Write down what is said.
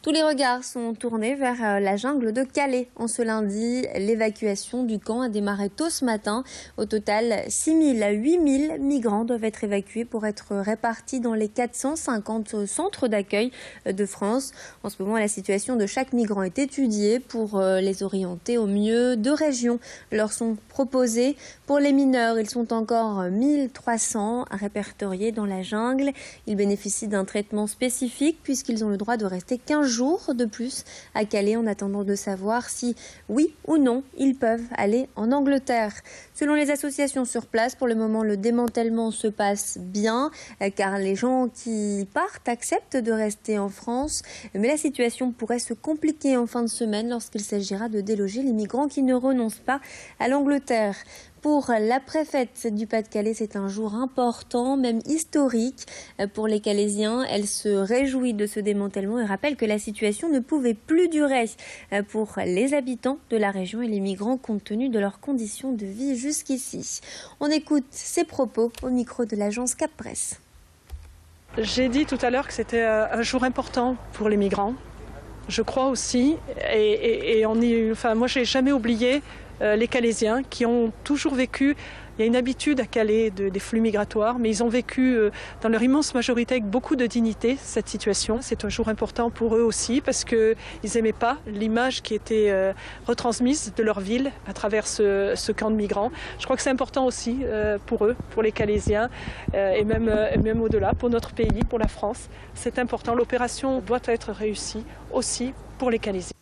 Tous les regards sont tournés vers la jungle de Calais. En ce lundi, l'évacuation du camp a démarré tôt ce matin. Au total, 6 000 à 8 000 migrants doivent être évacués pour être répartis dans les 450 centres d'accueil de France. En ce moment, la situation de chaque migrant est étudiée pour les orienter au mieux. 2 régions leur sont proposées. Pour les mineurs, ils sont encore 1300 répertoriés dans la jungle. Ils bénéficient d'un traitement spécifique puisqu'ils ont le droit de rester 15 jours de plus à Calais en attendant de savoir si, oui ou non, ils peuvent aller en Angleterre. Selon les associations sur place, pour le moment, le démantèlement se passe bien car les gens qui partent acceptent de rester en France. Mais la situation pourrait se compliquer en fin de semaine lorsqu'il s'agira de déloger les migrants qui ne renoncent pas à l'Angleterre. Pour la préfète du Pas-de-Calais, c'est un jour important, même historique pour les Calaisiens. Elle se réjouit de ce démantèlement et rappelle que la situation ne pouvait plus durer pour les habitants de la région et les migrants compte tenu de leurs conditions de vie jusqu'ici. On écoute ses propos au micro de l'agence Cap Presse. J'ai dit tout à l'heure que c'était un jour important pour les migrants. Je crois aussi, moi j'ai jamais oublié les Calaisiens qui ont toujours vécu, il y a une habitude à Calais des flux migratoires, mais ils ont vécu dans leur immense majorité avec beaucoup de dignité cette situation. C'est un jour important pour eux aussi parce qu'ils n'aimaient pas l'image qui était retransmise de leur ville à travers ce camp de migrants. Je crois que c'est important aussi pour eux, pour les Calaisiens et même au-delà, pour notre pays, pour la France. C'est important, l'opération doit être réussie aussi pour les Calaisiens.